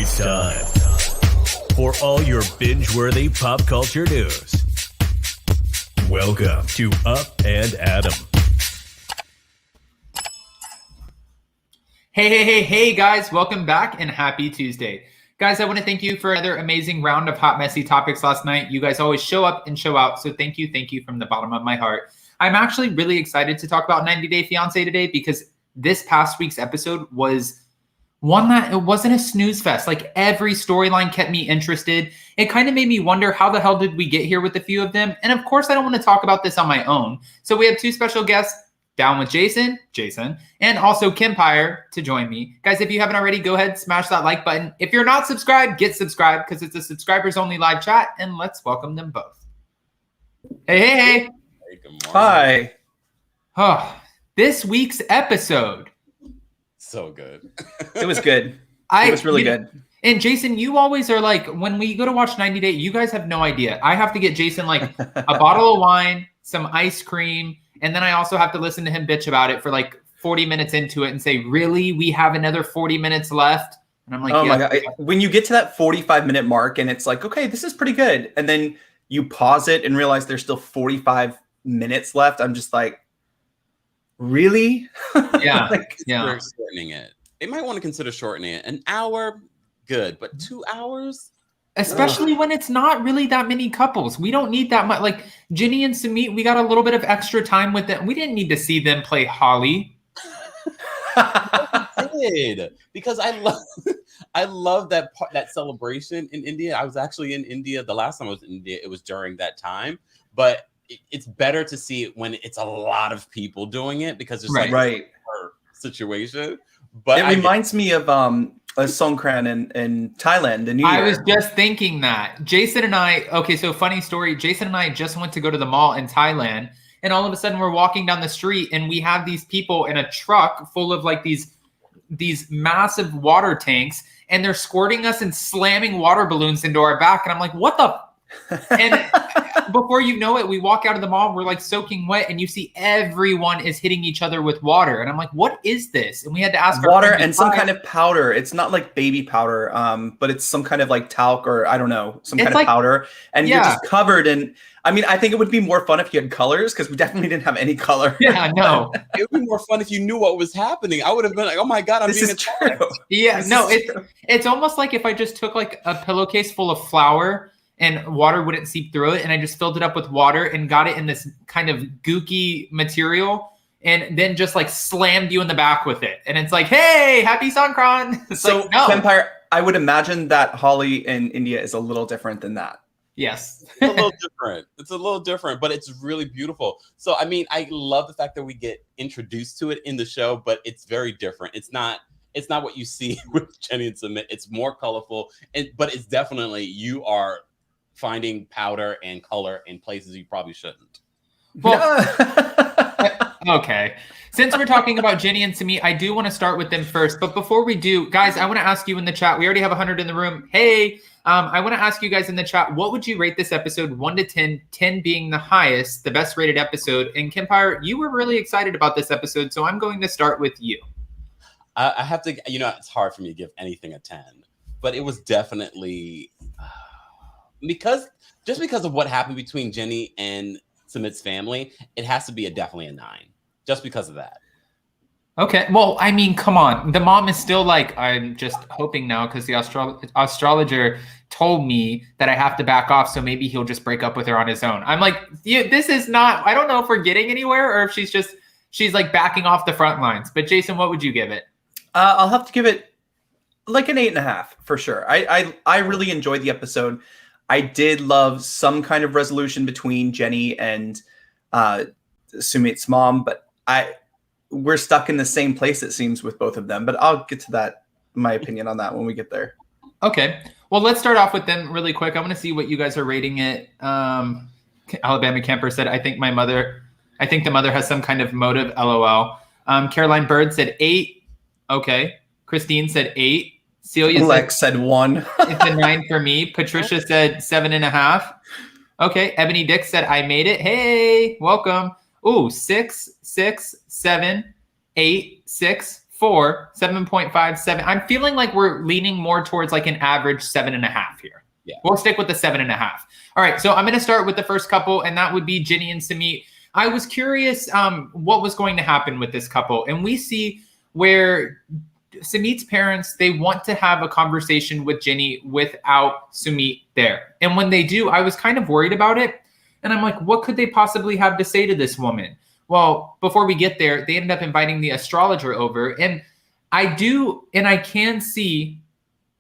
It's time for all your binge-worthy pop culture news. Welcome to Up and Adam. Hey, guys. Welcome back and happy Tuesday. Guys, I want to thank you for another amazing round of hot, messy topics last night. You guys always show up and show out, so thank you from the bottom of my heart. I'm actually really excited to talk about 90 Day Fiance today because this past week's episode was one that it wasn't a snooze fest. Like every storyline kept me interested. It kind of made me wonder how the hell did we get here with a few of them? And of course, I don't want to talk about this on my own. So we have two special guests down with Jason, and also Kempire to join me. Guys, if you haven't already, go ahead, smash that like button. If you're not subscribed, get subscribed because it's a subscribers only live chat, and let's welcome them both. Hey. Hey, good morning. Hi. Oh, this week's episode. So good. It was good. It was really good. And Jason, you always are like, when we go to watch 90 Day, you guys have no idea. I have to get Jason like a bottle of wine, some ice cream, and then I also have to listen to him bitch about it for like 40 minutes into it and say, really? We have another 40 minutes left? And I'm like, oh my God. When you get to that 45-minute mark and it's like, okay, this is pretty good. And then you pause it and realize there's still 45 minutes left. I'm just like, really? Yeah. Consider shortening it. They might want to consider shortening it. An hour, good. But 2 hours? Especially when it's not really that many couples. We don't need that much. Like Ginny and Sumit, we got a little bit of extra time with them. We didn't need to see them play Holly. I did, because I love that celebration in India. I was actually in India. The last time I was in India, it was during that time. But it's better to see it when it's a lot of people doing it because it's like a situation. But it reminds me of Songkran in Thailand, the New Year. I was just thinking that. Jason and I, okay, so funny story. Jason and I just went to go to the mall in Thailand, and all of a sudden we're walking down the street and we have these people in a truck full of like these massive water tanks, and they're squirting us and slamming water balloons into our back. And I'm like, what the? And before you know it, we walk out of the mall, we're like soaking wet, and you see everyone is hitting each other with water. And I'm like, what is this? And we had to ask water and some kind of powder. It's not like baby powder, but it's some kind of like talc or I don't know, some kind of powder. And you're just covered in. I mean, I think it would be more fun if you had colors because we definitely didn't have any color. Yeah, no. It would be more fun if you knew what was happening. I would have been like, oh my God, I'm being attacked. Yeah, no, it's almost like if I just took like a pillowcase full of flour and water wouldn't seep through it, and I just filled it up with water and got it in this kind of gooky material and then just like slammed you in the back with it. And it's like, hey, happy Songkran. So like, no. Kempire, I would imagine that Holly in India is a little different than that. Yes. It's a little different. It's a little different, but it's really beautiful. So, I mean, I love the fact that we get introduced to it in the show, but it's very different. It's not what you see with Jenny and Sumit. It's more colorful, but it's definitely, you are finding powder and color in places you probably shouldn't. Well, okay. Since we're talking about Jenny and Sumit, I do want to start with them first. But before we do, guys, I want to ask you in the chat. We already have 100 in the room. Hey, I want to ask you guys in the chat, what would you rate this episode 1 to 10, 10 being the highest, the best rated episode? And Kempire, you were really excited about this episode, so I'm going to start with you. I have to, it's hard for me to give anything a 10, but it was definitely because of what happened between Jenny and Sumit's family, it has to be definitely a 9, just because of that. Okay. Well, I mean, come on. The mom is still like, I'm just hoping now because the astrologer told me that I have to back off, so maybe he'll just break up with her on his own. I'm like, this is not, I don't know if we're getting anywhere or if she's like backing off the front lines. But Jason, what would you give it? I'll have to give it like an 8.5 for sure. I really enjoyed the episode. I did love some kind of resolution between Jenny and Sumit's mom, but we're stuck in the same place, it seems, with both of them. But I'll get to that, my opinion on that when we get there. Okay. Well, let's start off with them really quick. I want to see what you guys are rating it. Alabama Camper said, I think the mother has some kind of motive, LOL. Caroline Bird said 8. Okay. Christine said 8. Celia Lex said 1. It's a 9 for me. Patricia said 7.5. Okay. Ebony Dick said, I made it. Hey, welcome. Ooh, 6, 6, 7, 8, 6, 7.5, 7. I'm feeling like we're leaning more towards like an average 7.5 here. Yeah. We'll stick with the 7.5. All right. So I'm going to start with the first couple, and that would be Ginny and Sumit. I was curious what was going to happen with this couple. And we see where Sumit's parents, they want to have a conversation with Ginny without Sumit there. And when they do, I was kind of worried about it. And I'm like, what could they possibly have to say to this woman? Well, before we get there, they ended up inviting the astrologer over. And I can see,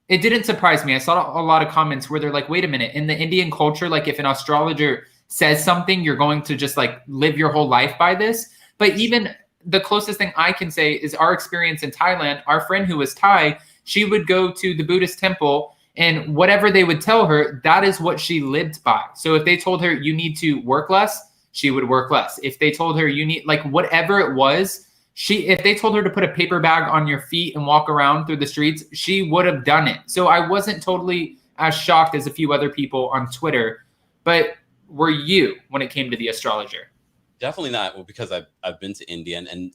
it didn't surprise me. I saw a lot of comments where they're like, wait a minute, in the Indian culture, like if an astrologer says something, you're going to just like live your whole life by this. But even the closest thing I can say is our experience in Thailand. Our friend who was Thai, she would go to the Buddhist temple, and whatever they would tell her, that is what she lived by. So if they told her you need to work less, she would work less. If they told her you need, like whatever it was, if they told her to put a paper bag on your feet and walk around through the streets, she would have done it. So I wasn't totally as shocked as a few other people on Twitter. But were you when it came to the astrologer? Definitely not. Well, because I've been to India, and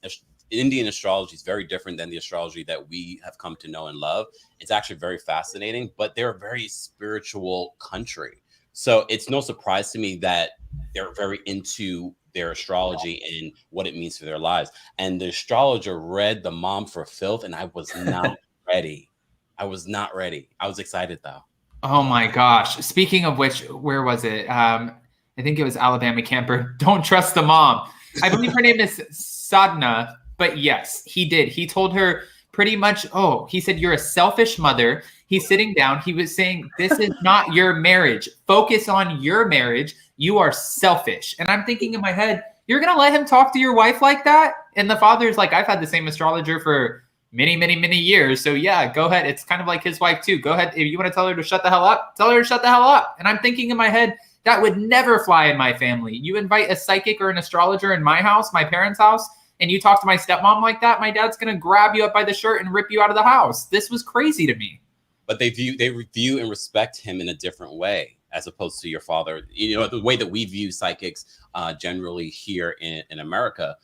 Indian astrology is very different than the astrology that we have come to know and love. It's actually very fascinating, but they're a very spiritual country. So it's no surprise to me that they're very into their astrology and what it means for their lives. And the astrologer read the mom for filth, and I was not ready. I was not ready. I was excited though. Oh my gosh. Speaking of which, where was it? I think it was Alabama camper. Don't trust the mom. I believe her name is Sadhna, but yes, he did. He told her pretty much, he said, you're a selfish mother. He's sitting down. He was saying, this is not your marriage. Focus on your marriage. You are selfish. And I'm thinking in my head, you're going to let him talk to your wife like that? And the father's like, I've had the same astrologer for many, many, many years. So yeah, go ahead. It's kind of like his wife too. Go ahead. If you want to tell her to shut the hell up, tell her to shut the hell up. And I'm thinking in my head, that would never fly in my family. You invite a psychic or an astrologer in my house, my parents' house, and you talk to my stepmom like that, my dad's going to grab you up by the shirt and rip you out of the house. This was crazy to me. But they view and respect him in a different way, as opposed to your father. You know, the way that we view psychics generally here in America,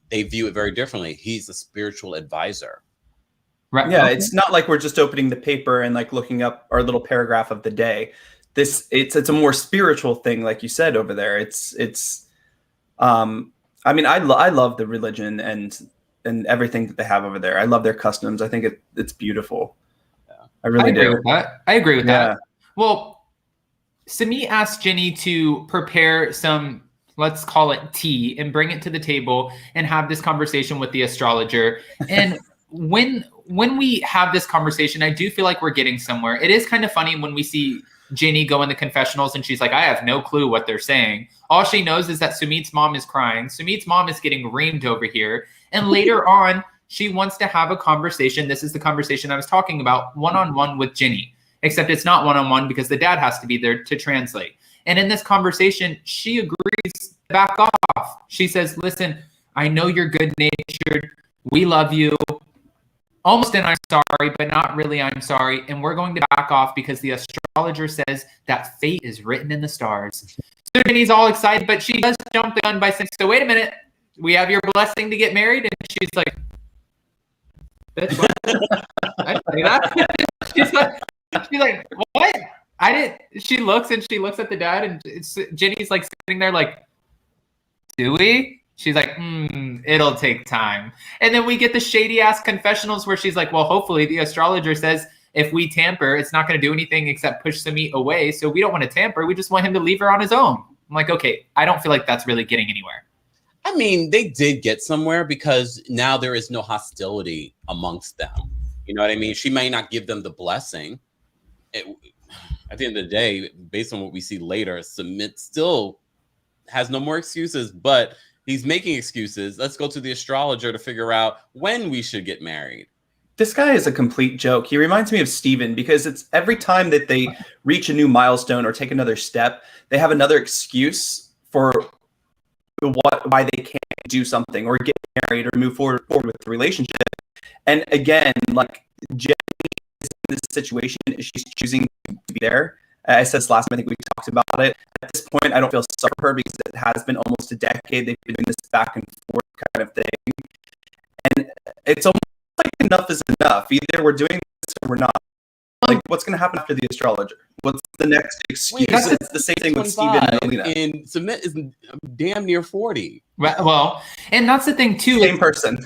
they view it very differently. He's a spiritual advisor. Right. Yeah, it's not like we're just opening the paper and like looking up our little paragraph of the day. It's a more spiritual thing, like you said over there. I mean, I love the religion and everything that they have over there. I love their customs. I think it's beautiful. Yeah, I really do. I agree with that. Well, Sumit asked Ginny to prepare some, let's call it tea, and bring it to the table and have this conversation with the astrologer. And when we have this conversation, I do feel like we're getting somewhere. It is kind of funny when we see Ginny go in the confessionals and she's like, I have no clue what they're saying. All she knows is that Sumit's mom is crying. Sumit's mom is getting reamed over here. And later on, she wants to have a conversation. This is the conversation I was talking about, one-on-one with Ginny. Except it's not one-on-one because the dad has to be there to translate. And in this conversation, she agrees to back off. She says, listen, I know you're good-natured. We love you. Almost an I'm sorry, but not really I'm sorry. And we're going to back off because the astrologer says that fate is written in the stars. So Ginny's all excited, but she does jump the gun by saying, so wait a minute, we have your blessing to get married? And she's like, bitch, what? I didn't say that. she's like, what? I didn't. She looks at the dad, and Ginny's like sitting there like, do we? She's like, it'll take time. And then we get the shady ass confessionals where she's like, well, hopefully the astrologer says if we tamper, it's not going to do anything except push Sumit away. So we don't want to tamper. We just want him to leave her on his own. I'm like, okay, I don't feel like that's really getting anywhere. I mean, they did get somewhere because now there is no hostility amongst them. You know what I mean? She may not give them the blessing. At the end of the day, based on what we see later, Sumit still has no more excuses, but he's making excuses. Let's go to the astrologer to figure out when we should get married. This guy is a complete joke. He reminds me of Steven because it's every time that they reach a new milestone or take another step, they have another excuse for why they can't do something or get married or move forward with the relationship. And again, like Jenny is in this situation, she's choosing to be there. I said this last time, I think we talked about it. At this point, I don't feel sorry for her because it has been almost a decade. They've been doing this back and forth kind of thing. And it's almost like enough is enough. Either we're doing this or we're not. Like, what's going to happen after the astrologer? What's the next excuse? It's the same thing with Steven and Alina. And Sumit is damn near 40. Well, and that's the thing too. Same person.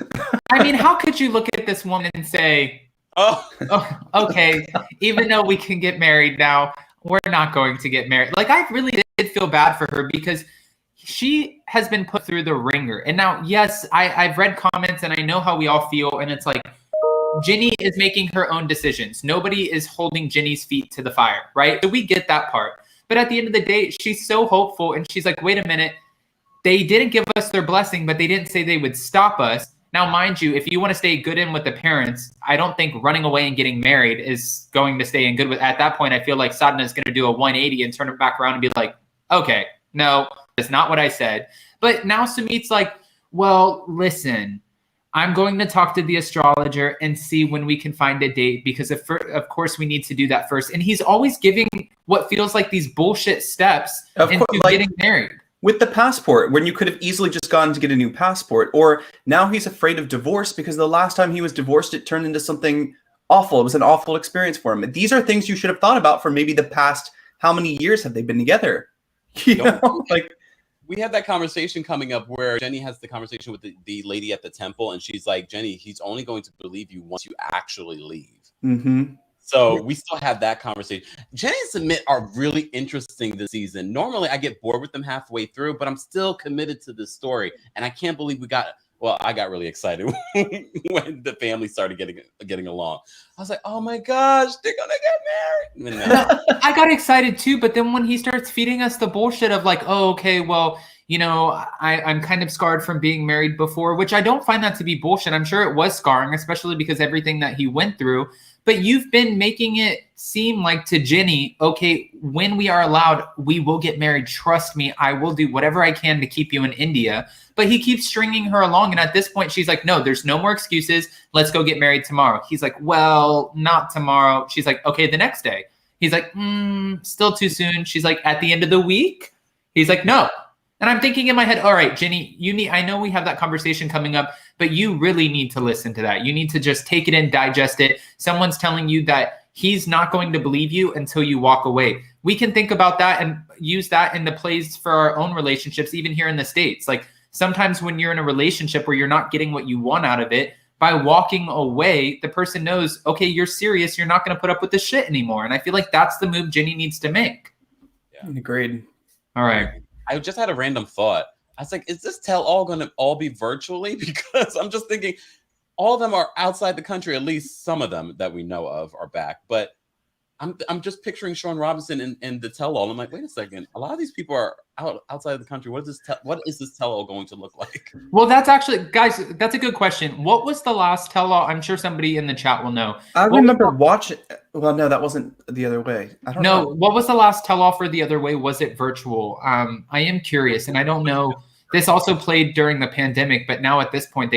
I mean, how could you look at this woman and say, oh, okay, even though we can get married now, we're not going to get married. Like, I really did feel bad for her because she has been put through the ringer. And now, yes, I've read comments and I know how we all feel. And it's like, Ginny is making her own decisions. Nobody is holding Ginny's feet to the fire, right? So we get that part. But at the end of the day, she's so hopeful. And she's like, wait a minute. They didn't give us their blessing, but they didn't say they would stop us. Now, mind you, if you want to stay good in with the parents, I don't think running away and getting married is going to stay in good with. At that point, I feel like Sadhana is going to do a 180 and turn it back around and be like, okay, no, that's not what I said. But now Sumit's like, well, listen, I'm going to talk to the astrologer and see when we can find a date because of course we need to do that first. And he's always giving what feels like these bullshit steps into getting married. With the passport, when you could have easily just gone to get a new passport, or now he's afraid of divorce because the last time he was divorced, it turned into something awful. It was an awful experience for him. These are things you should have thought about for maybe the past, how many years have they been together? You know, like we had that conversation coming up where Jenny has the conversation with the lady at the temple, and she's like, Jenny, he's only going to believe you once you actually leave. Mm-hmm. So we still have that conversation. Jenny and Sumit are really interesting this season. Normally I get bored with them halfway through, but I'm still committed to this story. And I can't believe I got really excited when the family started getting along. I was like, oh my gosh, they're gonna get married. No. I got excited too, but then when he starts feeding us the bullshit of like, oh, okay, well, you know, I'm kind of scarred from being married before, which I don't find that to be bullshit. I'm sure it was scarring, especially because everything that he went through. But you've been making it seem like to Jenny, okay, when we are allowed, we will get married. Trust me, I will do whatever I can to keep you in India. But he keeps stringing her along. And at this point, she's like, no, there's no more excuses. Let's go get married tomorrow. He's like, well, not tomorrow. She's like, okay, the next day. He's like, still too soon. She's like, at the end of the week? He's like, no. And I'm thinking in my head, all right, Jenny, I know we have that conversation coming up, but you really need to listen to that. You need to just take it in, digest it. Someone's telling you that he's not going to believe you until you walk away. We can think about that and use that in the plays for our own relationships, even here in the States. Like sometimes when you're in a relationship where you're not getting what you want out of it, by walking away, the person knows, okay, you're serious. You're not going to put up with this shit anymore. And I feel like that's the move Jenny needs to make. Yeah. Agreed. All right. I just had a random thought. I was like, is this tell-all going to all be virtually? Because I'm just thinking all of them are outside the country. At least some of them that we know of are back. But I'm just picturing Sean Robinson and the tell-all. I'm like, wait a second. A lot of these people are outside of the country. What is this tell-all going to look like? Well, that's actually, guys, that's a good question. What was the last tell-all? I'm sure somebody in the chat will know. I remember watching. Well, no, that wasn't The Other Way. I don't know. What was the last tell-all for The Other Way? Was it virtual? I am curious, and I don't know. This also played during the pandemic, but now at this point,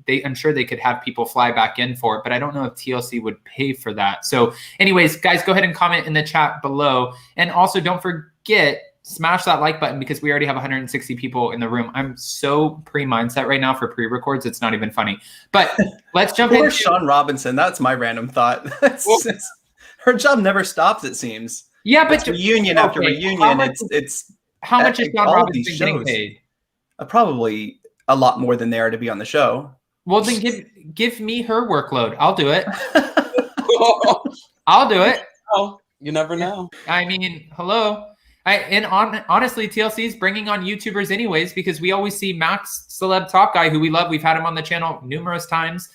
I'm sure they could have people fly back in for it, but I don't know if TLC would pay for that. So anyways, guys, go ahead and comment in the chat below. And also don't forget, smash that like button because we already have 160 people in the room. I'm so pre-mindset right now for pre-records. It's not even funny, but let's jump into Sean Robinson. That's my random thought. Her job never stops, it seems. Yeah, but it's reunion after reunion. It's how much is Sean Robinson getting paid? Probably a lot more than they are to be on the show. Well, then give me her workload. I'll do it. I'll do it. Oh, you never know. I mean, hello. Honestly, TLC is bringing on YouTubers anyways because we always see Max Celeb Talk Guy, who we love. We've had him on the channel numerous times.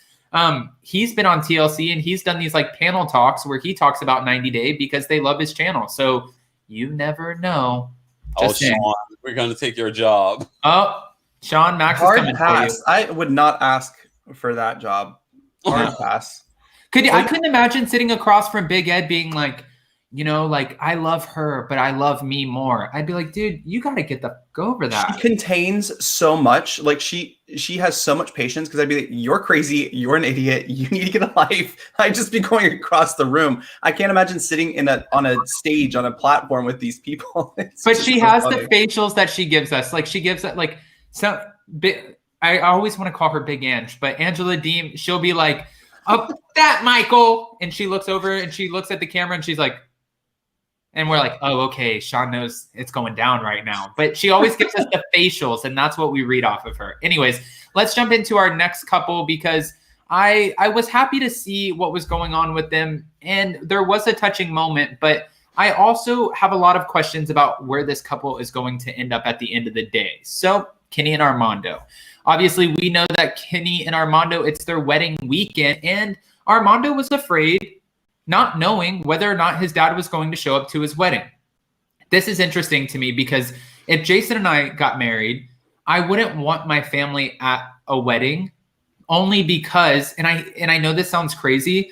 He's been on TLC and he's done these like panel talks where he talks about 90 Day because they love his channel. So you never know. Sean, we're going to take your job. Oh, Sean, Max is coming for you. I would not ask for that job. Hard pass. I couldn't imagine sitting across from Big Ed being like, you know, like, I love her, but I love me more. I'd be like, dude, you got to go over that. She contains so much. Like, she has so much patience because I'd be like, you're crazy. You're an idiot. You need to get a life. I'd just be going across the room. I can't imagine sitting on a stage, on a platform with these people. But she has the facials that she gives us. Like, she gives it, like, so I always want to call her Big Ange, but Angela Deem, she'll be like, oh, that Michael. And she looks over and she looks at the camera and she's like, and we're like, oh, okay, Sean knows it's going down right now. But she always gives us the facials, and that's what we read off of her. Anyways, let's jump into our next couple because I was happy to see what was going on with them. And there was a touching moment, but I also have a lot of questions about where this couple is going to end up at the end of the day. So Kenny and Armando. Obviously, we know that Kenny and Armando, it's their wedding weekend, and Armando was afraid, not knowing whether or not his dad was going to show up to his wedding. This is interesting to me because if Jason and I got married, I wouldn't want my family at a wedding only because, and I know this sounds crazy,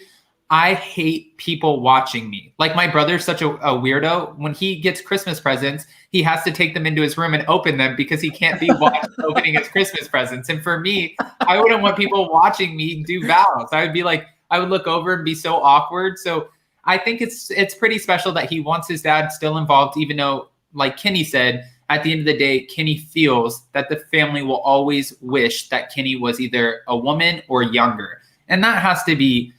I hate people watching me. Like my brother's such a weirdo. When he gets Christmas presents, he has to take them into his room and open them because he can't be watched opening his Christmas presents. And for me, I wouldn't want people watching me do vows. I would be like, I would look over and be so awkward. So I think it's pretty special that he wants his dad still involved, even though, like Kenny said, at the end of the day, Kenny feels that the family will always wish that Kenny was either a woman or younger. And that has to be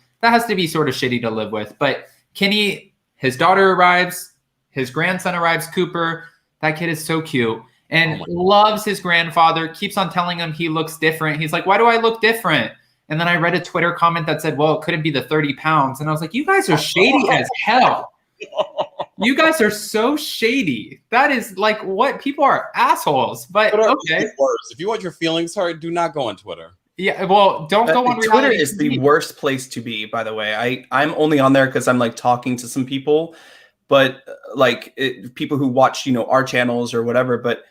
sort of shitty to live with. But Kenny, his daughter arrives, his grandson arrives, Cooper. That kid is so cute and loves his grandfather, keeps on telling him he looks different. He's like, why do I look different? And then I read a Twitter comment that said, well, it couldn't be the 30 pounds. And I was like, you guys are shady as hell. You guys are so shady. That is like what people are assholes. But okay. If you want your feelings hurt, do not go on Twitter. Yeah, well, don't go on reality. Twitter is the worst place to be, by the way. I'm only on there because I'm like talking to some people, but like people who watch, our channels or whatever. But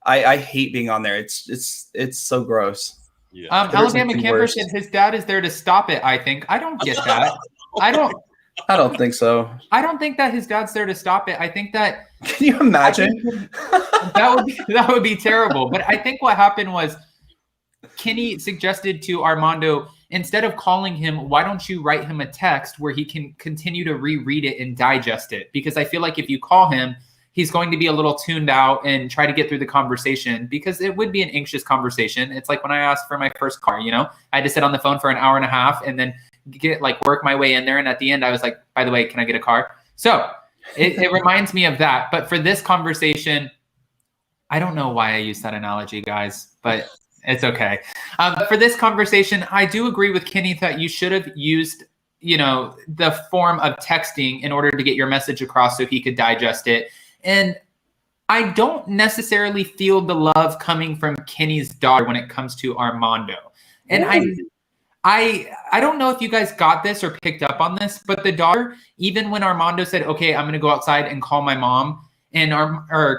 I hate being on there. It's so gross. Yeah. Alabama Kempire said his dad is there to stop it. I think I don't get that. I don't think so. I don't think that his dad's there to stop it. I think that. Can you imagine? That would be terrible. But I think what happened was Kenny suggested to Armando, instead of calling him, why don't you write him a text where he can continue to reread it and digest it? Because I feel like if you call him, he's going to be a little tuned out and try to get through the conversation because it would be an anxious conversation. It's like when I asked for my first car, I had to sit on the phone for an hour and a half and then work my way in there. And at the end, I was like, by the way, can I get a car? So it reminds me of that. But for this conversation, I don't know why I used that analogy, guys, but it's okay. For this conversation, I do agree with Kenny that you should have used, the form of texting in order to get your message across so he could digest it. And I don't necessarily feel the love coming from Kenny's daughter when it comes to Armando. And I don't know if you guys got this or picked up on this, but the daughter, even when Armando said, okay, I'm going to go outside and call my mom, and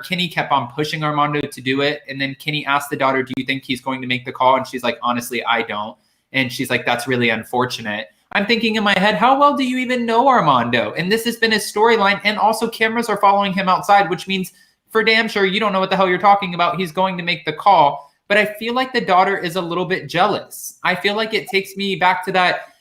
Kenny kept on pushing Armando to do it. And then Kenny asked the daughter, do you think he's going to make the call? And she's like, honestly, I don't. And she's like, that's really unfortunate. I'm thinking in my head, how well do you even know Armando? And this has been his storyline. And also cameras are following him outside, which means for damn sure you don't know what the hell you're talking about. He's going to make the call. But I feel like the daughter is a little bit jealous. I feel like it takes me back to that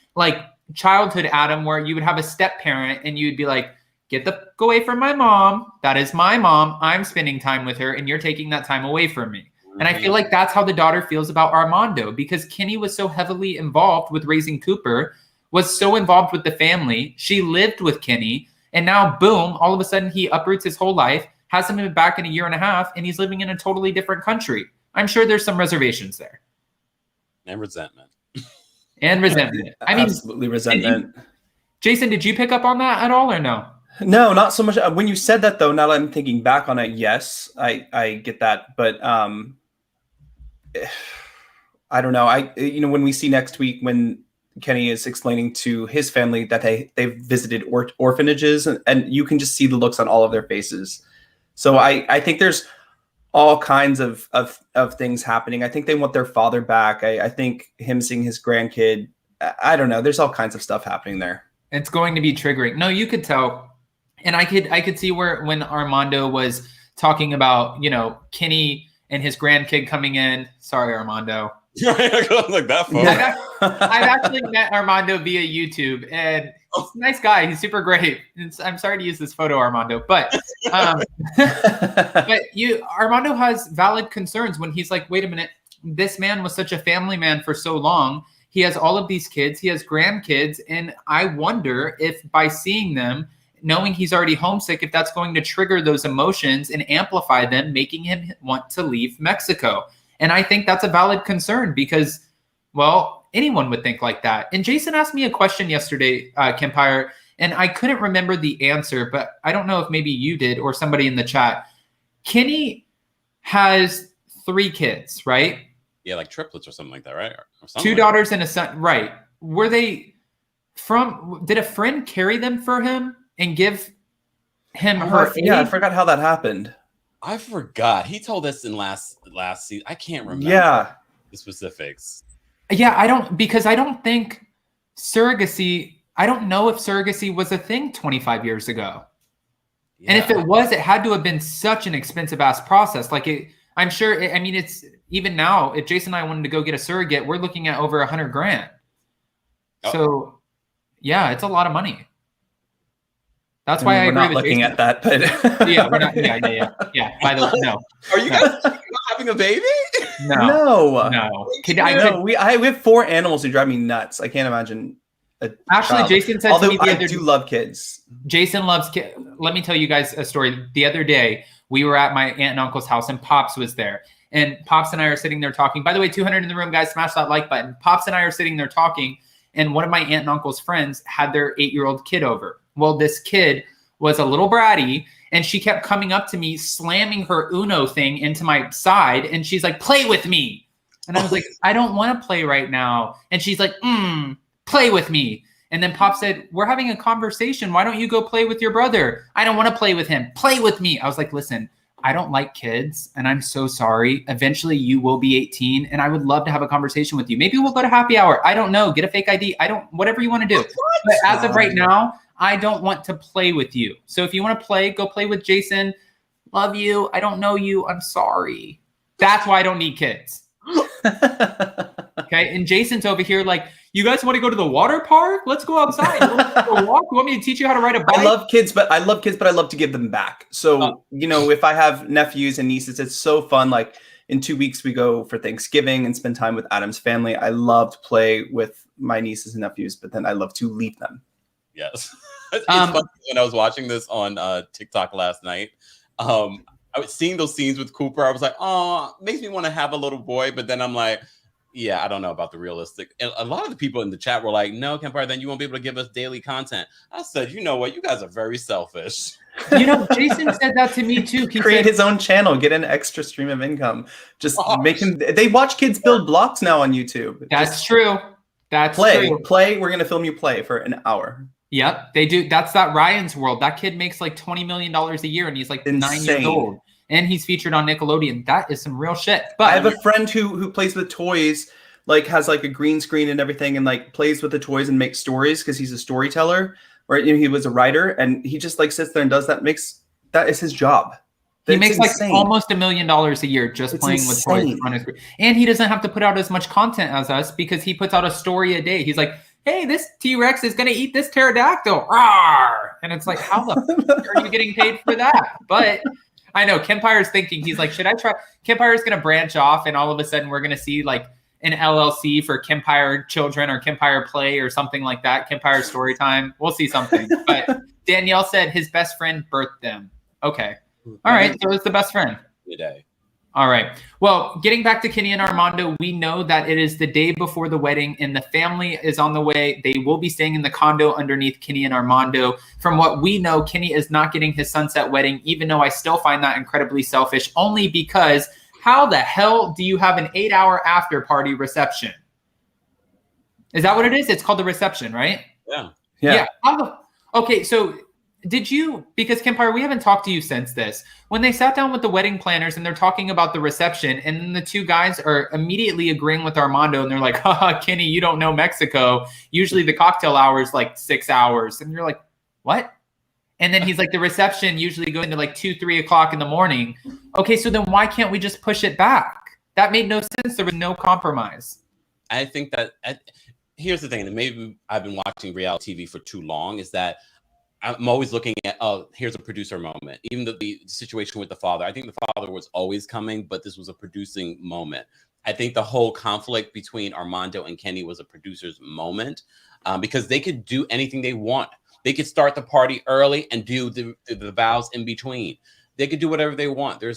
childhood Adam where you would have a step parent and you'd be like, go away from my mom. That is my mom. I'm spending time with her and you're taking that time away from me. And I feel like that's how the daughter feels about Armando because Kenny was so heavily involved with raising Cooper, was so involved with the family. She lived with Kenny. And now, boom, all of a sudden he uproots his whole life, hasn't been back in a year and a half, and he's living in a totally different country. I'm sure there's some reservations there. And resentment. I mean, absolutely resentment. Jason, did you pick up on that at all or no? No, not so much. When you said that, though, now that I'm thinking back on it, yes, I get that. But I don't know. When we see next week when Kenny is explaining to his family that they've visited orphanages, and you can just see the looks on all of their faces. So I think there's all kinds of things happening. I think they want their father back. I think him seeing his grandkid, I don't know. There's all kinds of stuff happening there. It's going to be triggering. No, you could tell. And I could see when Armando was talking about, Kenny and his grandkid coming in. Sorry, Armando. Like that phone. I've actually met Armando via YouTube, and he's a nice guy. He's super great. I'm sorry to use this photo, Armando, but Armando has valid concerns when he's like, wait a minute, this man was such a family man for so long. he has all of these kids, he has grandkids, and I wonder if by seeing them, knowing he's already homesick, if that's going to trigger those emotions and amplify them, making him want to leave Mexico. And I think that's a valid concern because, well, anyone would think like that. And Jason asked me a question yesterday, Kempire, and I couldn't remember the answer, but I don't know if maybe you did or somebody in the chat. Kenny has 3 kids, right? Yeah, like triplets or something like that, right? Or 2 daughters and a son, right? Were they from? Did a friend carry them for him and give him her? Yeah, I forgot how that happened. I forgot. He told us in last season. I can't remember. Yeah, the specifics. Yeah, I don't think surrogacy. I don't know if surrogacy was a thing 25 years ago. Yeah. And if it was, it had to have been such an expensive ass process. Like I'm sure. I mean, it's even now. If Jason and I wanted to go get a surrogate, we're looking at over $100,000. Oh. So, yeah, it's a lot of money. That's why I agree not with looking Jason. At that, but yeah, we're not. Yeah. By the way, no. Are you guys having a baby? No. We have 4 animals who drive me nuts. I can't imagine. Actually, child. Jason said Although to me the other I do love kids. Jason loves kids. Let me tell you guys a story. The other day, we were at my aunt and uncle's house, and Pops was there. And Pops and I are sitting there talking. By the way, 200 in the room, guys. Smash that like button. Pops and I are sitting there talking, and one of my aunt and uncle's friends had their 8-year-old kid over. Well, this kid was a little bratty, and she kept coming up to me, slamming her Uno thing into my side, and she's like, "Play with me." And I was like, "I don't want to play right now." And she's like, "Play with me." And then Pop said, "We're having a conversation. Why don't you go play with your brother?" "I don't want to play with him. Play with me." I was like, "Listen, I don't like kids, and I'm so sorry. Eventually you will be 18, and I would love to have a conversation with you. Maybe we'll go to happy hour. I don't know. Get a fake ID. Whatever you want to do. But as of right now, I don't want to play with you. So if you want to play, go play with Jason. Love you. I don't know you. I'm sorry." That's why I don't need kids. Okay. And Jason's over here like, "You guys want to go to the water park? Let's go outside. You want to go walk? You want me to teach you how to ride a bike?" I love kids, but I love to give them back. So, if I have nephews and nieces, it's so fun. Like in 2 weeks, we go for Thanksgiving and spend time with Adam's family. I love to play with my nieces and nephews, but then I love to leave them. Yes. It's funny when I was watching this on TikTok last night. I was seeing those scenes with Cooper. I was like, "Oh, makes me want to have a little boy." But then I'm like, yeah, I don't know about the realistic. And a lot of the people in the chat were like, "No, Kempire, then you won't be able to give us daily content." I said, "You know what? You guys are very selfish." Jason said that to me too. He create his own channel, get an extra stream of income. Just make him. They watch kids build blocks now on YouTube. That's true. That's true. Play. We're gonna film you play for an hour. Yep, they do. That's that Ryan's World. That kid makes like $20 million a year, and he's like Insane. 9 years old. And he's featured on Nickelodeon. That is some real shit. But I have a friend who plays with toys, like has like a green screen and everything, and like plays with the toys and makes stories because he's a storyteller. Or he was a writer, and he just like sits there and does that. That is his job. He makes like almost $1 million a year just playing with toys on his screen. And he doesn't have to put out as much content as us because he puts out a story a day. He's like, "Hey, this T-Rex is going to eat this pterodactyl." Rawr! And it's like, how the fuck are you getting paid for that? But I know Kempire's thinking, he's like, should I try? Kempire's going to branch off, and all of a sudden we're going to see like an LLC for Kempire Children or Kempire Play or something like that. Kempire Storytime. We'll see something. But Danielle said his best friend birthed them. Okay. All right. So it's the best friend. Today. All right. Well, getting back to Kenny and Armando, we know that it is the day before the wedding and the family is on the way. They will be staying in the condo underneath Kenny and Armando. From what we know, Kenny is not getting his sunset wedding, even though I still find that incredibly selfish, only because how the hell do you have an 8-hour after party reception? Is that what it is? It's called the reception, right? Yeah. Okay. So did you, because Kempire, we haven't talked to you since this, when they sat down with the wedding planners and they're talking about the reception, and then the two guys are immediately agreeing with Armando and they're like, "Haha, Kenny, you don't know Mexico. Usually the cocktail hour is like 6 hours." And you're like, "What?" And then he's like, "The reception usually goes into like 2-3 o'clock in the morning." Okay, so then why can't we just push it back? That made no sense. There was no compromise. I think that here's the thing, and maybe I've been watching reality TV for too long, is that I'm always looking at, here's a producer moment. Even the situation with the father, I think the father was always coming, but this was a producing moment. I think the whole conflict between Armando and Kenny was a producer's moment, because they could do anything they want. They could start the party early and do the vows in between. They could do whatever they want. There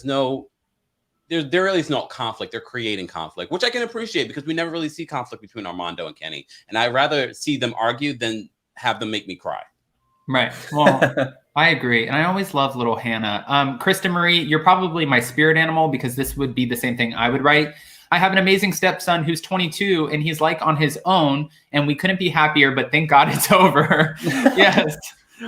really is no conflict. They're creating conflict, which I can appreciate because we never really see conflict between Armando and Kenny. And I'd rather see them argue than have them make me cry. Right. Well, I agree. And I always love little Hannah. Krista Marie, you're probably my spirit animal because this would be the same thing I would write. I have an amazing stepson who's 22 and he's like on his own and we couldn't be happier, but thank God it's over. Yes.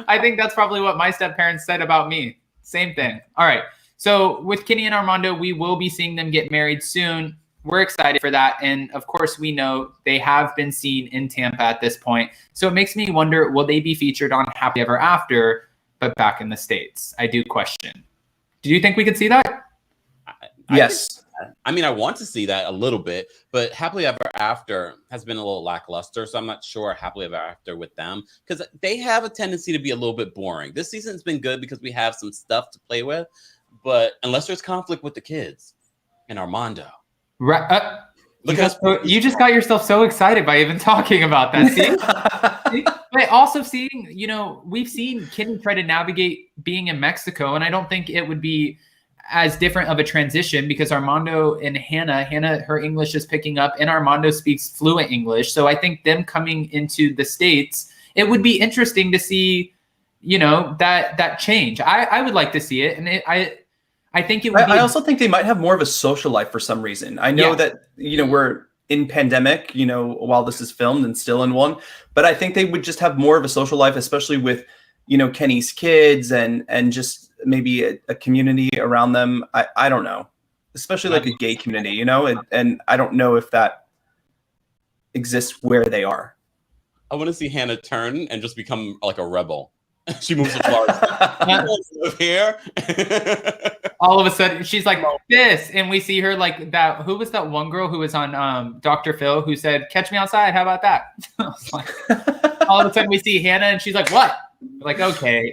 I think that's probably what my step-parents said about me. Same thing. All right. So with Kenny and Armando, we will be seeing them get married soon. We're excited for that. And of course, we know they have been seen in Tampa at this point. So it makes me wonder, will they be featured on Happily Ever After, but back in the States? I do question. Do you think we could see that? Yes. I mean, I want to see that a little bit, but Happily Ever After has been a little lackluster, so I'm not sure Happily Ever After with them because they have a tendency to be a little bit boring. This season's been good because we have some stuff to play with, but unless there's conflict with the kids and Armando. Right. You just got yourself so excited by even talking about that. See? But also seeing, we've seen Kenny try to navigate being in Mexico, and I don't think it would be as different of a transition because Armando and Hannah, her English is picking up and Armando speaks fluent English. So I think them coming into the States, it would be interesting to see, that change. I would like to see it. And I think it would be. I also think they might have more of a social life for some reason. I know that, we're in pandemic, while this is filmed and still in one, but I think they would just have more of a social life, especially with, Kenny's kids and just maybe a community around them. I don't know, especially like a gay community, and I don't know if that exists where they are. I want to see Hannah turn and just become like a rebel. She moves to Florida. Live here. All of a sudden, she's like this, and we see her like that. Who was that one girl who was on Dr. Phil who said, "Catch me outside"? How about that? All of a sudden, we see Hannah, and she's like, "What?" We're like, okay,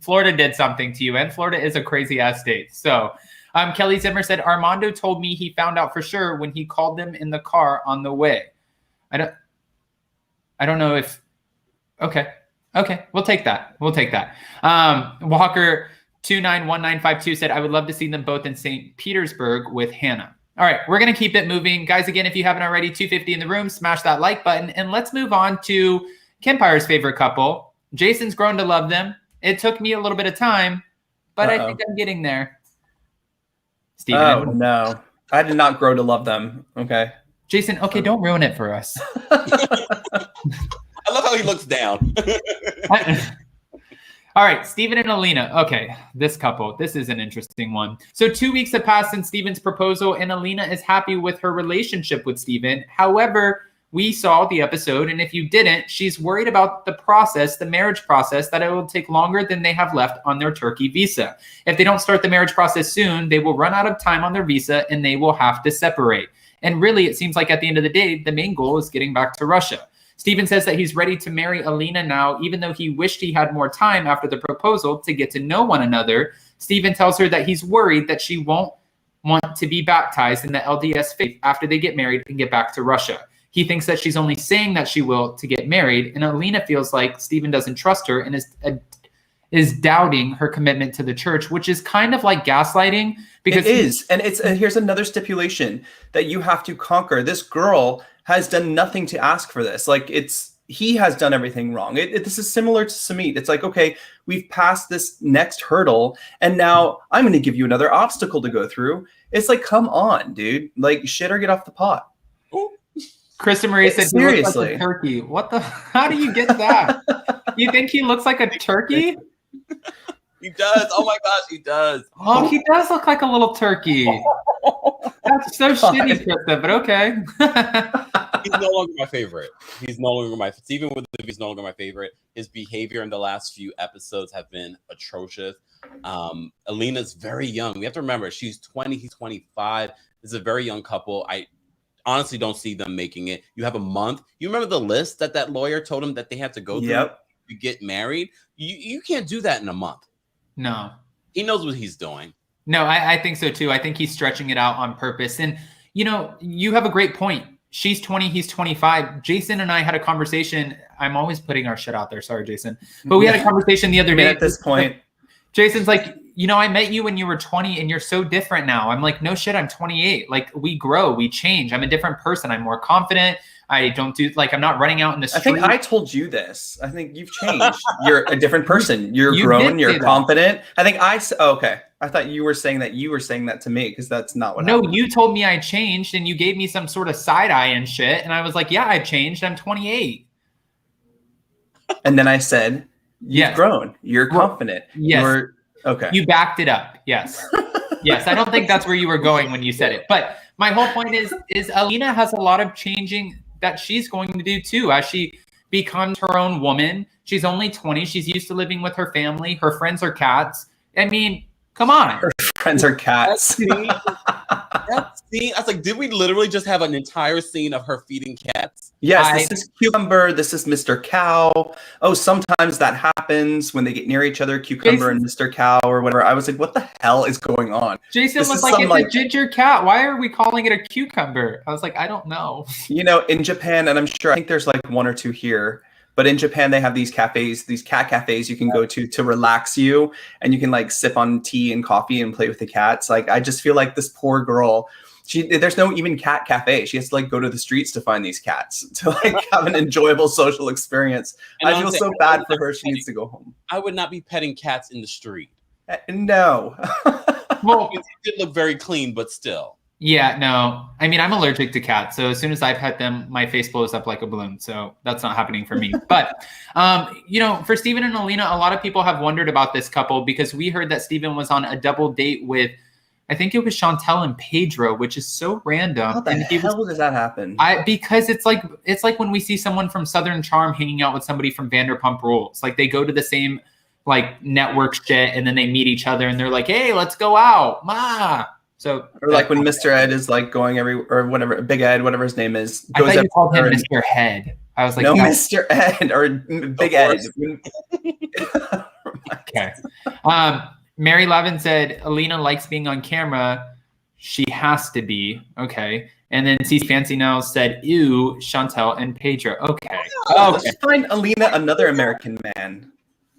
Florida did something to you, and Florida is a crazy ass state. So, Kelly Zimmer said Armando told me he found out for sure when he called them in the car on the way. I don't know if. Okay, we'll take that. Walker 291952 said I would love to see them both in St. Petersburg with Hannah. All right, we're gonna keep it moving, guys. Again, if you haven't already, 250 in the room, smash that like button, and let's move on to Kempire's favorite couple. Jason's grown to love them. It took me a little bit of time, but I think I'm getting there. Steven. Oh, no. I did not grow to love them. Okay. Jason, okay, don't ruin it for us. I love how he looks down. All right, Steven and Alina. Okay, this couple. This is an interesting one. So 2 weeks have passed since Steven's proposal, and Alina is happy with her relationship with Steven. However, we saw the episode, and if you didn't, she's worried about the process, the marriage process, that it will take longer than they have left on their Turkey visa. If they don't start the marriage process soon, they will run out of time on their visa, and they will have to separate. And really, it seems like at the end of the day, the main goal is getting back to Russia. Steven says that he's ready to marry Alina now, even though he wished he had more time after the proposal to get to know one another. Steven tells her that he's worried that she won't want to be baptized in the LDS faith after they get married and get back to Russia. He thinks that she's only saying that she will to get married, and Alina feels like Steven doesn't trust her and is doubting her commitment to the church, which is kind of like gaslighting. Because it is, and here's another stipulation that you have to conquer. This girl has done nothing to ask for this. Like he has done everything wrong. This is similar to Sumit. It's like, okay, we've passed this next hurdle, and now I'm going to give you another obstacle to go through. It's like, come on, dude. Like, shit or get off the pot. Krista Marie said, seriously, he looks like a turkey. What the? How do you get that? You think he looks like a turkey? He does. Oh my gosh, he does. Oh, he does look like a little turkey. That's so shitty, Krista, but okay. He's no longer my favorite. He's no longer Steven with the he's no longer my favorite. His behavior in the last few episodes have been atrocious. Alina's very young. We have to remember she's 20, he's 25. This is a very young couple. I honestly don't see them making it. You have a month. You remember the list that lawyer told him that they had to go through to get married? You can't do that in a month. No. He knows what he's doing. No, I think so too. I think he's stretching it out on purpose. And, you have a great point. She's 20, he's 25. Jason and I had a conversation. I'm always putting our shit out there. Sorry, Jason. But we had a conversation the other day. At this point, Jason's like, I met you when you were 20 and you're so different now. I'm like, no shit, I'm 28. Like, we grow, we change. I'm a different person. I'm more confident. I don't do, like, I'm not running out in the street. I think I told you this. I think you've changed. You're a different person. You're grown. You're confident. I think okay. I thought you were saying that to me, because that's not what happened. No, you told me I changed and you gave me some sort of side eye and shit. And I was like, yeah, I've changed. I'm 28. And then I said, you've grown. You're confident. Yes. Okay. You backed it up. Yes. Yes. I don't think that's where you were going when you said it. But my whole point is Alina has a lot of changing that she's going to do too as she becomes her own woman. She's only 20. She's used to living with her family. Her friends are cats. I mean, come on. Her friends are cats. That scene, I was like, did we literally just have an entire scene of her feeding cats? Yes, this is Cucumber. This is Mr. Cow. Oh, sometimes that happens when they get near each other, Cucumber and Mr. Cow or whatever. I was like, what the hell is going on? Jason was like, it's a ginger cat. Why are we calling it a cucumber? I was like, I don't know. In Japan, and I think there's like one or two here, but in Japan, they have these cafes, these cat cafes you can go to relax you, and you can like sip on tea and coffee and play with the cats. Like, I just feel like this poor girl, there's no even cat cafe. She has to like go to the streets to find these cats to like have an enjoyable social experience. And I feel so bad for her. She needs to go home. I would not be petting cats in the street. No. Well, it did look very clean, but still. Yeah, no. I mean, I'm allergic to cats, so as soon as I pet them, my face blows up like a balloon. So that's not happening for me. But, for Steven and Alina, a lot of people have wondered about this couple because we heard that Steven was on a double date with, I think it was Chantel and Pedro, which is so random. How the hell does that happen? Because it's like when we see someone from Southern Charm hanging out with somebody from Vanderpump Rules. Like, they go to the same like network shit, and then they meet each other, and they're like, "Hey, let's go out, ma." So, or like when Mr. Ed is like going or whatever, Big Ed, whatever his name is. Goes I thought you called him Mr. Head. I was like, no, Mr. Ed or Big Ed. Okay. Mary Levin said, Alina likes being on camera. She has to be. Okay. And then C Fancy Now said, ew, Chantel and Pedro. Okay. Let's find Alina another American man.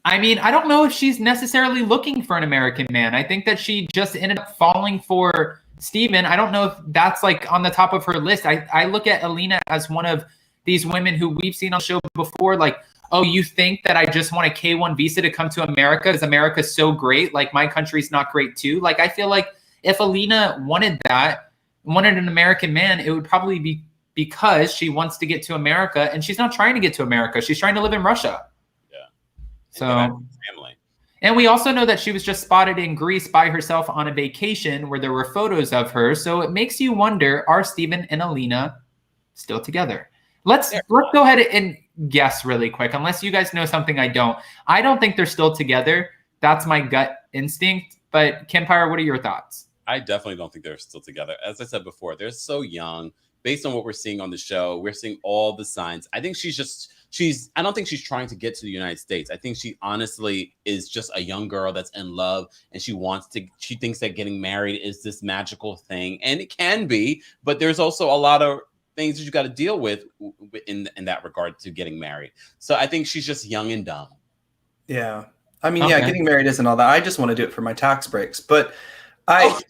I mean, I don't know if she's necessarily looking for an American man. I think that she just ended up falling for Steven. I don't know if that's like on the top of her list. I look at Alina as one of these women who we've seen on the show before. Like, oh, you think that I just want a K-1 visa to come to America because America's so great? Like, my country's not great too? Like, I feel like if Alina wanted an American man, it would probably be because she wants to get to America, and she's not trying to get to America. She's trying to live in Russia. So, family. And we also know that she was just spotted in Greece by herself on a vacation where there were photos of her. So it makes you wonder, are Steven and Alina still together? Let's go ahead and guess really quick, unless you guys know something I don't. I don't think they're still together. That's my gut instinct. But Kempire, what are your thoughts? I definitely don't think they're still together. As I said before, they're so young. Based on what we're seeing on the show, we're seeing all the signs. I think I don't think she's trying to get to the United States. I think she honestly is just a young girl that's in love, and she thinks that getting married is this magical thing, and it can be, but there's also a lot of things that you got to deal with in that regard to getting married. So I think she's just young and dumb. Yeah. I mean, getting married isn't all that. I just want to do it for my tax breaks, but I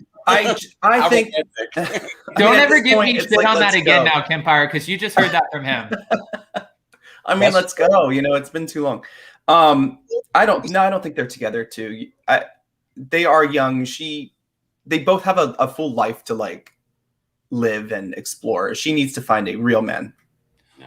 think don't ever give me shit on that again now, Kempire, because you just heard that from him. I mean, let's go. It's been too long. I don't think they're together too. They are young. They both have a full life to like live and explore. She needs to find a real man.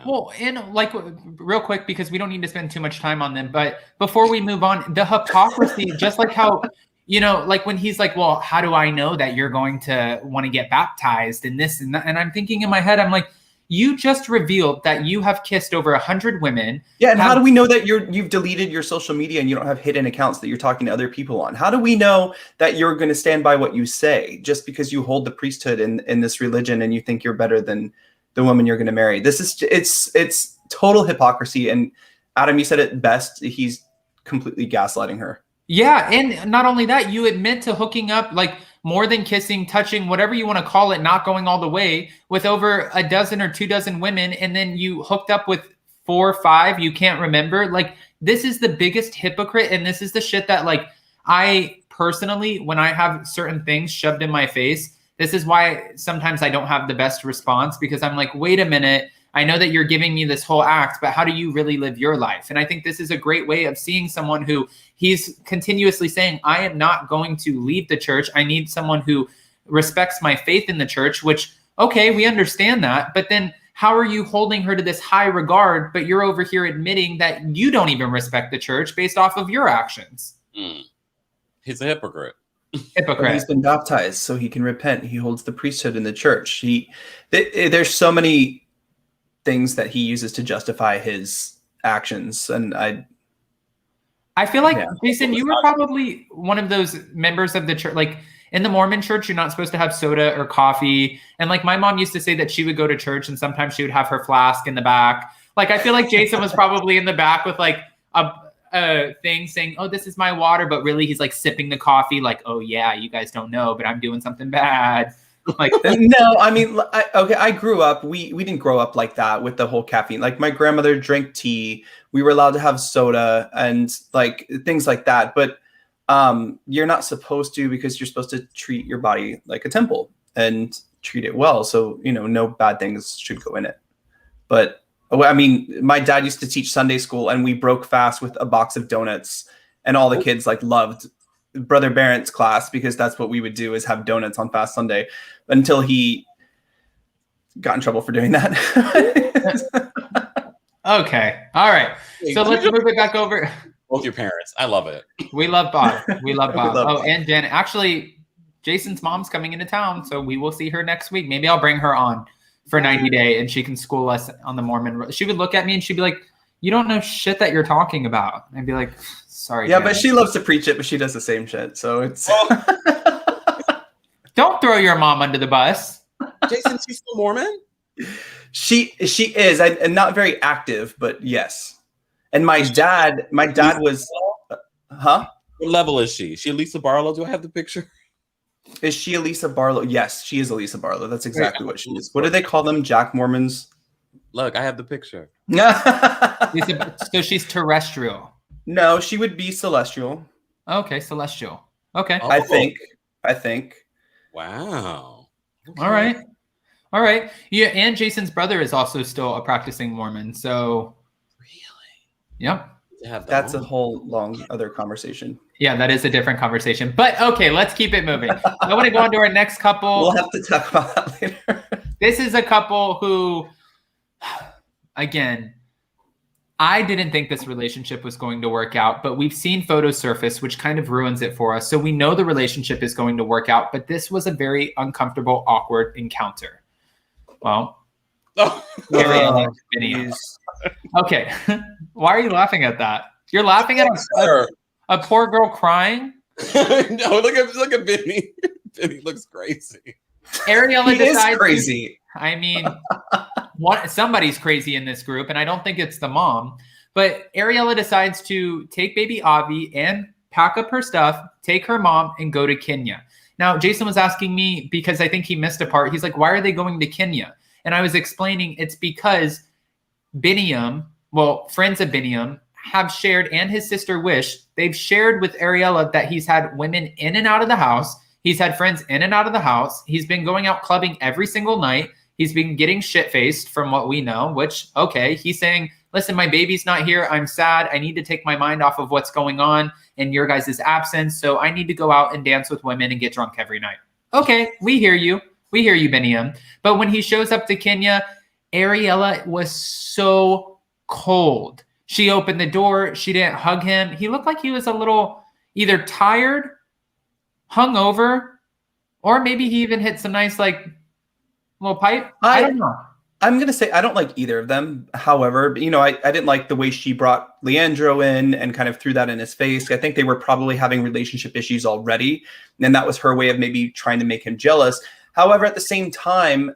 Well, and like real quick, because we don't need to spend too much time on them, but before we move on, the hypocrisy, just like how, like when he's like, well, how do I know that you're going to want to get baptized and this and that? And I'm thinking in my head, I'm like, you just revealed that you have kissed over 100 women. Yeah, and how do we know that you've deleted your social media and you don't have hidden accounts that you're talking to other people on? How do we know that you're going to stand by what you say just because you hold the priesthood in this religion and you think you're better than the woman you're going to marry? It's total hypocrisy. And Adam, you said it best. He's completely gaslighting her. Yeah, and not only that, you admit to hooking up. Like more than kissing, touching, whatever you want to call it, not going all the way with over a dozen or 2 dozen women, and then you hooked up with 4 or 5 you can't remember. Like, this is the biggest hypocrite, and this is the shit that, like, I personally, when I have certain things shoved in my face, this is why sometimes I don't have the best response, because I'm like, wait a minute, I know that you're giving me this whole act, but how do you really live your life? And I think this is a great way of seeing someone who he's continuously saying, I am not going to leave the church. I need someone who respects my faith in the church, which, okay, we understand that. But then how are you holding her to this high regard, but you're over here admitting that you don't even respect the church based off of your actions? He's a hypocrite. Hypocrite. He's been baptized, so he can repent. He holds the priesthood in the church. There's so many things that he uses to justify his actions, and I feel like, Jason, you were probably one of those members of the church. Like, in the Mormon church, you're not supposed to have soda or coffee. And like, my mom used to say that she would go to church and sometimes she would have her flask in the back. Like, I feel like Jason was probably in the back with like a thing saying, oh, this is my water. But really, he's like sipping the coffee like, oh, yeah, you guys don't know, but I'm doing something bad. Like, no, I mean, I grew up, we didn't grow up like that with the whole caffeine. Like, my grandmother drank tea. We were allowed to have soda and like things like that. But you're not supposed to, because you're supposed to treat your body like a temple and treat it well. So, you know, no bad things should go in it. But I mean, my dad used to teach Sunday school, and we broke fast with a box of donuts, and all the kids like loved Brother Barrett's class, because that's what we would do, is have donuts on Fast Sunday, until he got in trouble for doing that. okay. All right. So let's move it back over. Both your parents. I love it. We love Bob. We love Bob. Bob. And Jen. Actually, Jason's mom's coming into town, so we will see her next week. Maybe I'll bring her on for 90 Day, and she can school us on the Mormon. She would look at me and she'd be like, you don't know shit that you're talking about. I'd be like, sorry. Yeah, Jen. but she loves to preach it, but she does the same shit. So it's... Don't throw your mom under the bus. Jason, she's still Mormon? She is, and not very active, but yes. And my dad was... Huh? What level is she? Is she Elisa Barlow? Do I have the picture? Is she Elisa Barlow? Yes, she is Elisa Barlow. That's exactly what she is. What do they call them? Jack Mormons? Look, I have the picture. So she's terrestrial. No, she would be celestial. Okay, celestial. Okay. Oh. I think. Wow. Okay. All right. Yeah, and Jason's brother is also still a practicing Mormon. So Really? Yep. That's a whole long other conversation. Yeah, that is a different conversation. But okay, let's keep it moving. I want to go on to our next couple. We'll have to talk about that later. This is a couple who, again, I didn't think this relationship was going to work out, but we've seen photos surface, which kind of ruins it for us. So we know the relationship is going to work out, but this was a very uncomfortable, awkward encounter. Well, Ariela and Biniyam. Okay. Why are you laughing at that? You're laughing at a poor girl crying? No, look at Vinny. Vinny looks crazy. Ariela decides is crazy. I mean, somebody's crazy in this group, and I don't think it's the mom. But Ariela decides to take baby Avi and pack up her stuff, take her mom, and go to Kenya. Now, Jason was asking me, because I think he missed a part. He's like, why are they going to Kenya? And I was explaining it's because Biniyam, friends of Biniyam, have shared, and his sister Wish, they've shared with Ariela that he's had women in and out of the house. He's had friends in and out of the house. He's been going out clubbing every single night. He's been getting shit-faced from what we know, which, okay, he's saying, listen, my baby's not here. I'm sad. I need to take my mind off of what's going on in your guys' absence. So I need to go out and dance with women and get drunk every night. Okay, we hear you. We hear you, Biniyam. But when he shows up to Kenya, Ariela was so cold. She opened the door. She didn't hug him. He looked like he was a little either tired, hungover, or maybe he even hit some nice, little pipe. I don't know. I'm going to say I don't like either of them. However, I didn't like the way she brought Leandro in and kind of threw that in his face. I think they were probably having relationship issues already. And that was her way of maybe trying to make him jealous. However, at the same time,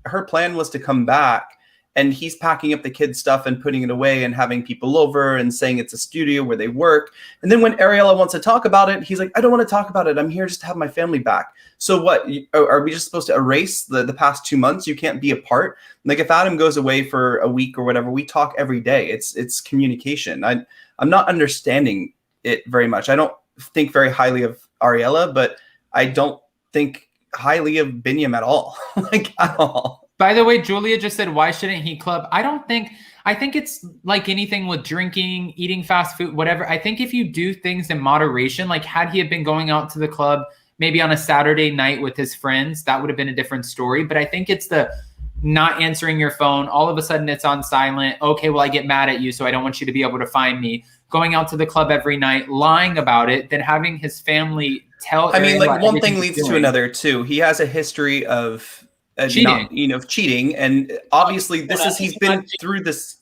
her plan was to come back and he's packing up the kids' stuff and putting it away and having people over and saying it's a studio where they work. And then when Ariela wants to talk about it, he's like, I don't want to talk about it. I'm here just to have my family back. So what, are we just supposed to erase the past 2 months? You can't be apart. Like if Adam goes away for a week or whatever, we talk every day. It's communication. I'm not understanding it very much. I don't think very highly of Ariela, but I don't think highly of Biniyam at all. Like at all. By the way, Julia just said, why shouldn't he club? I think it's like anything with drinking, eating fast food, whatever. I think if you do things in moderation, like had he have been going out to the club maybe on a Saturday night with his friends, that would have been a different story. But I think it's the not answering your phone. All of a sudden it's on silent. Okay, well, I get mad at you, so I don't want you to be able to find me. Going out to the club every night, lying about it, then having his family tell. I mean, like one thing leads to another too. He has a history of cheating, cheating, and obviously he's been through this.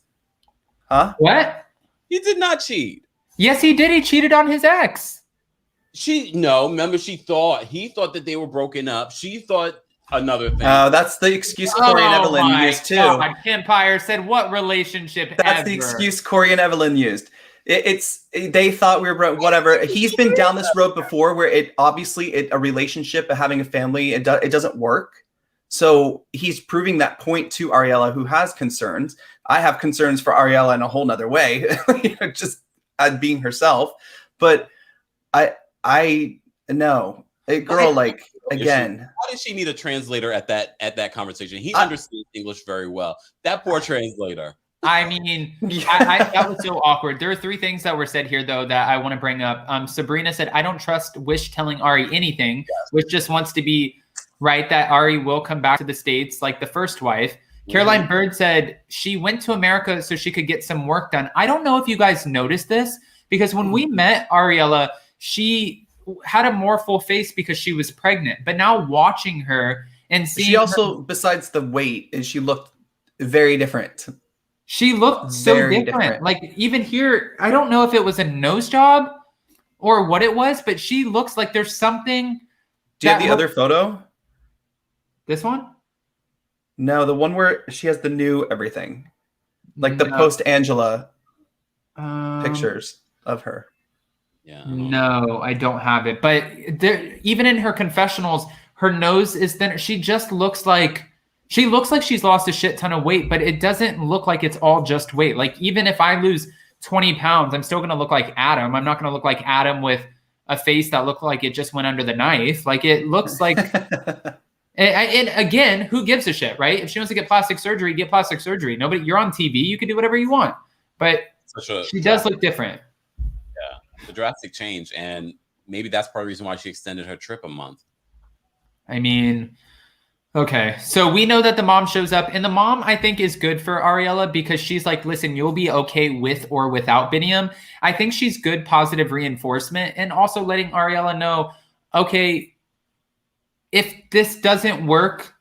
Huh? What? He did not cheat. Yes, he did. He cheated on his ex. Remember, he thought that they were broken up. She thought another thing. That's the excuse Corey and Evelin used too. Kempire said, what relationship That's the excuse Corey and Evelin used. They thought we were whatever. He's been down this road before where a relationship, having a family, it doesn't work. So he's proving that point to Ariela, who has concerns. I have concerns for Ariela in a whole nother way, just as being herself. But I know a girl like again. Why did she need a translator at that conversation? He understood English very well. That poor translator. I mean, that was so awkward. There are 3 things that were said here, though, that I want to bring up. Sabrina said, I don't trust Wish telling Ari anything. Wish just wants to be right that Ari will come back to the States like the first wife. Caroline Bird said she went to America so she could get some work done. I don't know if you guys noticed this, because when we met Ariela, she had a more full face because she was pregnant. But now watching her and seeing she also, besides the weight, she looked very different. She looked so different. Like even here, I don't know if it was a nose job or what it was, but she looks like there's something. Do you have the other photo? This one? No, the one where she has the new everything. Like the post Angela pictures of her. Yeah. No, I don't have it. But even in her confessionals, her nose is thinner. She looks like she's lost a shit ton of weight, but it doesn't look like it's all just weight. Like even if I lose 20 pounds, I'm still going to look like Adam. I'm not going to look like Adam with a face that looked like it just went under the knife. Like it looks like... And again, who gives a shit, right? If she wants to get plastic surgery, get plastic surgery. You're on TV. You can do whatever you want. But she does look different. Yeah, the drastic change. And maybe that's part of the reason why she extended her trip a month. I mean, okay. So we know that the mom shows up. And the mom, I think, is good for Ariela because she's like, listen, you'll be okay with or without Biniyam. I think she's good positive reinforcement. And also letting Ariela know, okay, if this doesn't work,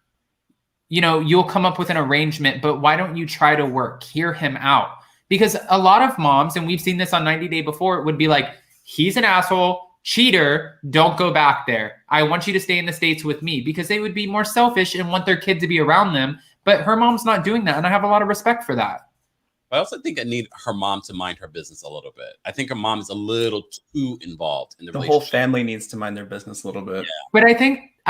you'll come up with an arrangement, but why don't you try to work? Hear him out. Because a lot of moms, and we've seen this on 90 Day before, would be like, he's an asshole, cheater, don't go back there. I want you to stay in the States with me, because they would be more selfish and want their kid to be around them. But her mom's not doing that, and I have a lot of respect for that. I also think I need her mom to mind her business a little bit. I think her mom is a little too involved in the relationship. Whole family needs to mind their business a little bit. Yeah. But I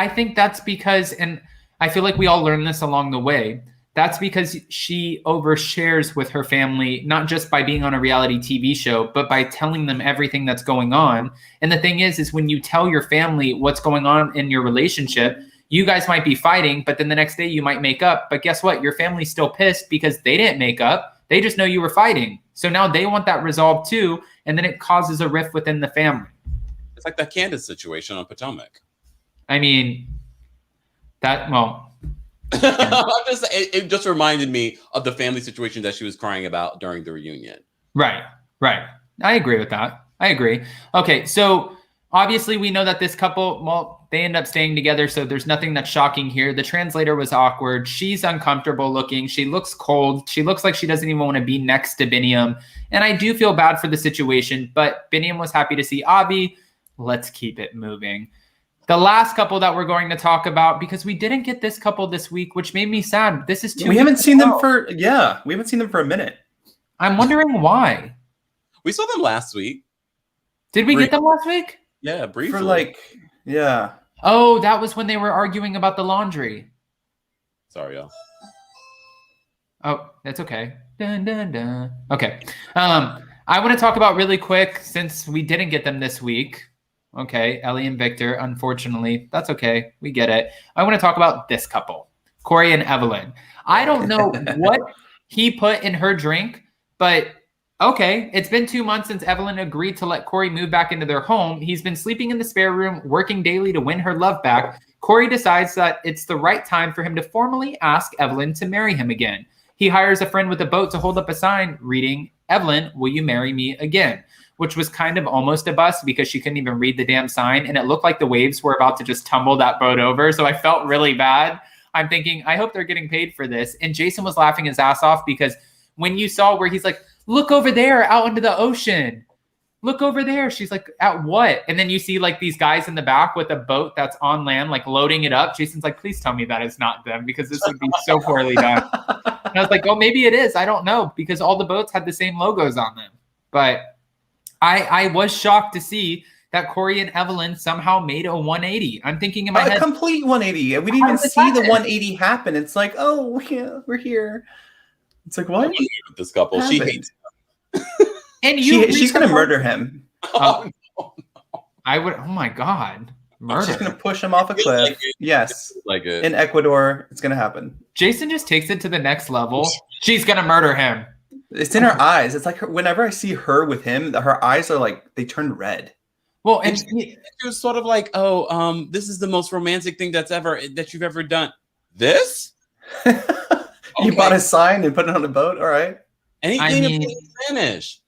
think that's because, and I feel like we all learn this along the way, that's because she overshares with her family, not just by being on a reality TV show, but by telling them everything that's going on. And the thing is when you tell your family what's going on in your relationship, you guys might be fighting, but then the next day you might make up. But guess what? Your family's still pissed because they didn't make up. They just know you were fighting. So now they want that resolved too. And then it causes a rift within the family. It's like that Candace situation on Potomac. I mean, it just reminded me of the family situation that she was crying about during the reunion. Right. I agree with that. I agree. Okay, so obviously we know that this couple, they end up staying together, so there's nothing that's shocking here. The translator was awkward. She's uncomfortable looking. She looks cold. She looks like she doesn't even want to be next to Biniyam. And I do feel bad for the situation, but Biniyam was happy to see Avi. Let's keep it moving. The last couple that we're going to talk about, because we didn't get this couple this week, which made me sad. This is 2 We haven't seen them for a minute. I'm wondering why. We saw them last week. Did we get them last week? Yeah, briefly. For Oh, that was when they were arguing about the laundry. Sorry, y'all. Oh, that's okay. Dun, dun, dun. Okay. I want to talk about really quick, since we didn't get them this week. Okay, Ellie and Victor, unfortunately. That's okay. We get it. I want to talk about this couple, Corey and Evelin. I don't know what he put in her drink, but okay. It's been 2 months since Evelin agreed to let Corey move back into their home. He's been sleeping in the spare room, working daily to win her love back. Corey decides that it's the right time for him to formally ask Evelin to marry him again. He hires a friend with a boat to hold up a sign reading, "Evelin, will you marry me again?" Which was kind of almost a bust because she couldn't even read the damn sign. And it looked like the waves were about to just tumble that boat over. So I felt really bad. I'm thinking, I hope they're getting paid for this. And Jason was laughing his ass off because when you saw where he's like, look over there out into the ocean. Look over there. She's like, at what? And then you see like these guys in the back with a boat that's on land, like loading it up. Jason's like, please tell me that it's not them because this would be so poorly done. And I was like, oh, maybe it is. I don't know, because all the boats had the same logos on them. But I was shocked to see that Corey and Evelin somehow made a 180. I'm thinking in my head, a complete 180. We didn't even see the 180 happen. It's like, oh, yeah, we're here. It's like, what? This couple, she hates him. And she's gonna murder him. Oh, no. I would. Oh my God, murder! She's gonna push him off a cliff. Yes, in Ecuador, it's gonna happen. Jason just takes it to the next level. She's gonna murder him. It's in her eyes. It's like whenever I see her with him, her eyes are like they turn red. Well, and it was sort of like, oh, this is the most romantic thing that you've ever done. This? You bought a sign and put it on a boat. All right. Anything in Spanish.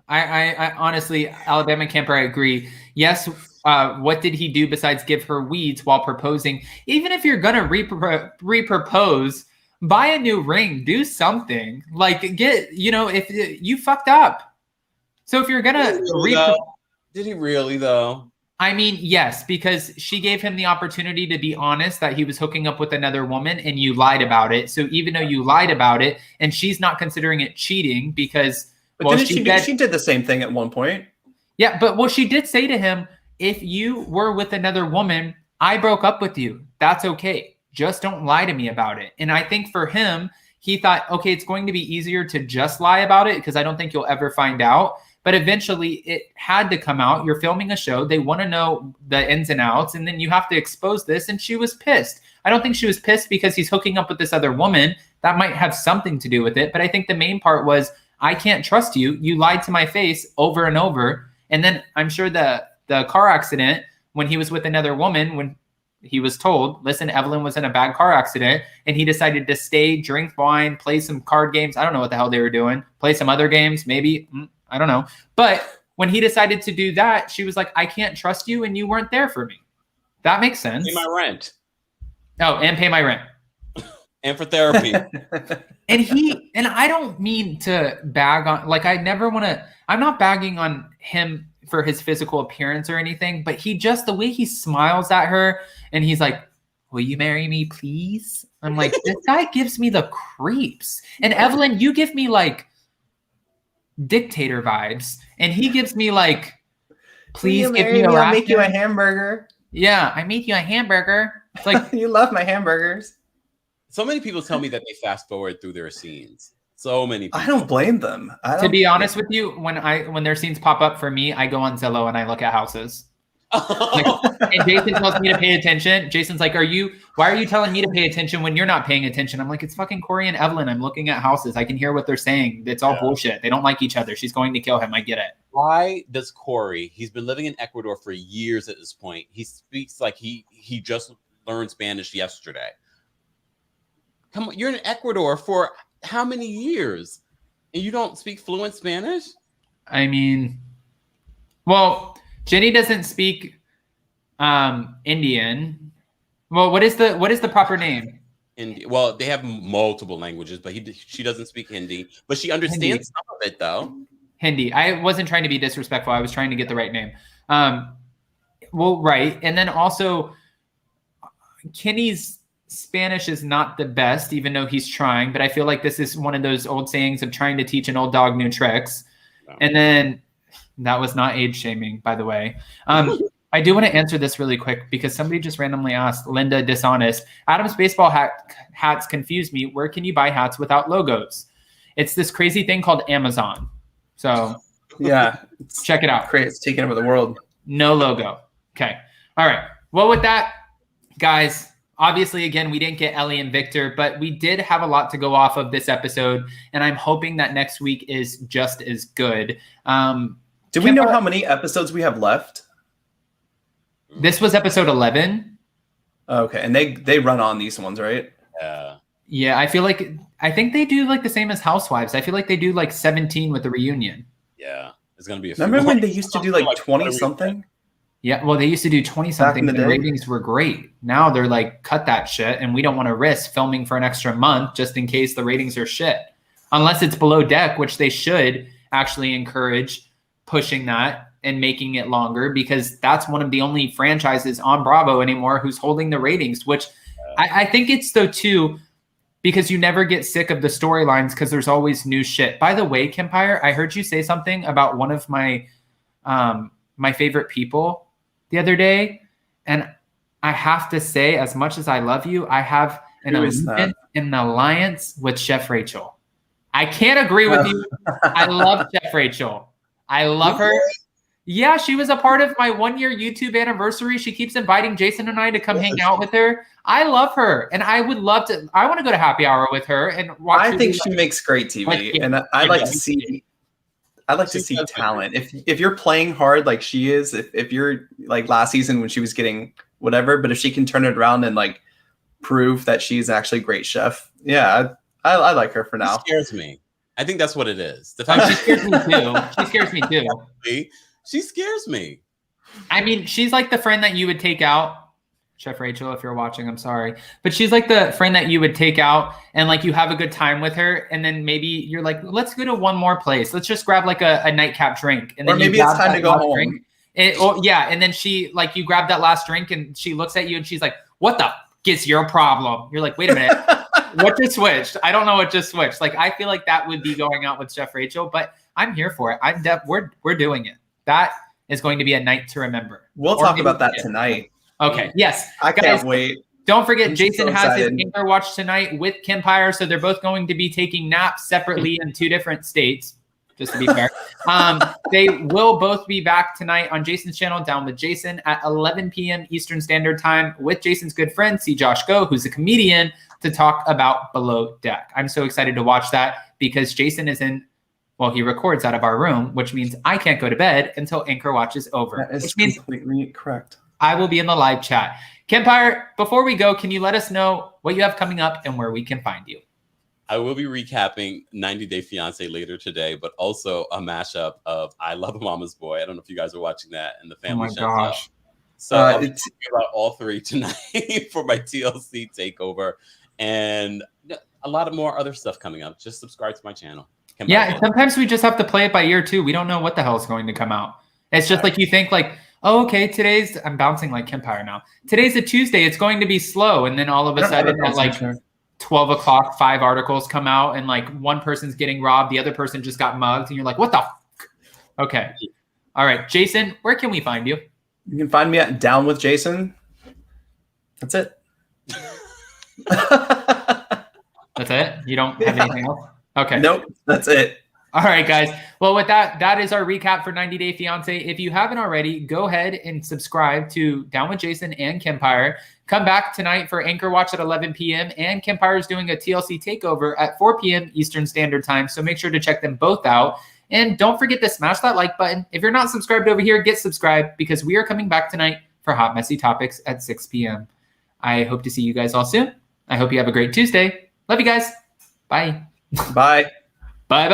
I honestly, Alabama Kempire, I agree. Yes. What did he do besides give her weeds while proposing? Even if you're gonna re-propose, buy a new ring, do something. Like if you fucked up. So if you're gonna did he really though? I mean, yes, because she gave him the opportunity to be honest that he was hooking up with another woman and you lied about it. So even though you lied about it and she's not considering it cheating because she did the same thing at one point. Yeah, but she did say to him, if you were with another woman, I broke up with you. That's okay. Just don't lie to me about it. And I think for him, he thought, okay, it's going to be easier to just lie about it because I don't think you'll ever find out. But eventually it had to come out. You're filming a show. They want to know the ins and outs. And then you have to expose this. And she was pissed. I don't think she was pissed because he's hooking up with this other woman. That might have something to do with it. But I think the main part was, I can't trust you. You lied to my face over and over. And then I'm sure the car accident when he was with another woman, when he was told, listen, Evelin was in a bad car accident, and he decided to stay, drink wine, play some card games. I don't know what the hell they were doing. Play some other games, maybe. I don't know. But when he decided to do that, she was like, I can't trust you, and you weren't there for me. That makes sense. Pay my rent. Oh, and pay my rent. And for therapy. And I don't mean to bag on, like, I'm not bagging on him for his physical appearance or anything, but the way he smiles at her and he's like, will you marry me, please? I'm like, this guy gives me the creeps. And Evelin, you give me like dictator vibes. And he gives me like, please give me I'll make you a hamburger. Yeah, I make you a hamburger. It's like, you love my hamburgers. So many people tell me that they fast forward through their scenes. So many people. I don't blame them. To be honest with you, when their scenes pop up for me, I go on Zillow and I look at houses. And Jason tells me to pay attention. Jason's like, why are you telling me to pay attention when you're not paying attention? I'm like, it's fucking Corey and Evelin. I'm looking at houses. I can hear what they're saying. It's all bullshit. They don't like each other. She's going to kill him. I get it. Why does Corey, he's been living in Ecuador for years at this point. He speaks like he just learned Spanish yesterday. Come on, you're in Ecuador for how many years? And you don't speak fluent Spanish? I mean, well, Jenny doesn't speak Indian. Well, what is the proper name? Hindi. Well, they have multiple languages, but she doesn't speak Hindi. But she understands some of it, though. Hindi. I wasn't trying to be disrespectful. I was trying to get the right name. Well, right. And then also Kenny's Spanish is not the best, even though he's trying, but I feel like this is one of those old sayings of trying to teach an old dog new tricks. No. And then that was not age shaming, by the way. I do want to answer this really quick because somebody just randomly asked, Linda Dishonest, Adam's baseball hats confuse me. Where can you buy hats without logos? It's this crazy thing called Amazon. So yeah, check it out. Great. It's taking over the world. No logo. Okay. All right. Well, with that, guys, obviously, again, we didn't get Ellie and Victor, but we did have a lot to go off of this episode, and I'm hoping that next week is just as good. Do we know how many episodes we have left? This was episode 11. Okay, and they run on these ones, right? Yeah. Yeah, I think they do like the same as Housewives. I feel like they do like 17 with the reunion. Yeah, it's gonna be. Remember when they used to do like 20 something? Yeah, well, they used to do 20 something. The ratings were great. Now they're like, cut that shit, and we don't want to risk filming for an extra month just in case the ratings are shit. Unless it's Below Deck, which they should actually encourage pushing that and making it longer, because that's one of the only franchises on Bravo anymore who's holding the ratings, which I think it's though too, because you never get sick of the storylines because there's always new shit. By the way, Kempire, I heard you say something about one of my my favorite people the other day, and I have to say, as much as I love you, I have an alliance with Chef Rachel. I can't agree with you. I love Chef Rachel. I love her. Yeah, she was a part of my 1-year YouTube anniversary. She keeps inviting Jason and I to come hang out with her. I love her, and I would love to. I want to go to happy hour with her and watch. I think she makes great TV, and I like to see. I like to see talent. If you're playing hard like she is, if you're like last season when she was getting whatever, but if she can turn it around and like prove that she's actually a great chef, yeah, I like her for now. She scares me. I think that's what it is. The fact she scares me too. She scares me too. She scares me. I mean, she's like the friend that you would take out. Chef Rachel, if you're watching, I'm sorry. But she's like the friend that you would take out and like you have a good time with her. And then maybe you're like, let's go to one more place. Let's just grab like a nightcap drink. And then or maybe it's time to go home. And then she like, you grab that last drink and she looks at you and she's like, what the is your problem? You're like, wait a minute. What just switched? I don't know what just switched. Like, I feel like that would be going out with Chef Rachel, but I'm here for it. We're doing it. That is going to be a night to remember. We'll talk about that tonight. Okay. Yes. I can't wait. Don't forget, Jason has his Anchor Watch tonight with Kempire, so they're both going to be taking naps separately in 2 different states, just to be fair. They will both be back tonight on Jason's channel, Down with Jason, at 11 p.m. Eastern Standard Time with Jason's good friend, C. Josh Go, who's a comedian, to talk about Below Deck. I'm so excited to watch that because Jason is he records out of our room, which means I can't go to bed until Anchor Watch is over. That is completely correct. I will be in the live chat. Kempire, before we go, can you let us know what you have coming up and where we can find you? I will be recapping 90 Day Fiance later today, but also a mashup of I Love a Mama's Boy. I don't know if you guys are watching that and the family. Oh my gosh. So I'll be talking about all 3 tonight for my TLC takeover, and a lot of more other stuff coming up. Just subscribe to my channel. Yeah, sometimes we just have to play it by ear too. We don't know what the hell is going to come out. It's just like you think like, oh, okay, I'm bouncing like Kempire now. Today's a Tuesday. It's going to be slow. And then all of a sudden at like 12 o'clock, 5 articles come out and like one person's getting robbed. The other person just got mugged. And you're like, what the f-? Okay. All right. Jason, where can we find you? You can find me at Down with Jason. That's it. That's it? You don't have anything else? Okay. Nope. That's it. All right, guys. Well, with that is our recap for 90 Day Fiance. If you haven't already, go ahead and subscribe to Down with Jason and Kempire. Come back tonight for Anchor Watch at 11 p.m. And Kempire is doing a TLC takeover at 4 p.m. Eastern Standard Time. So make sure to check them both out. And don't forget to smash that like button. If you're not subscribed over here, get subscribed because we are coming back tonight for Hot Messy Topics at 6 p.m. I hope to see you guys all soon. I hope you have a great Tuesday. Love you guys. Bye. Bye. Bye.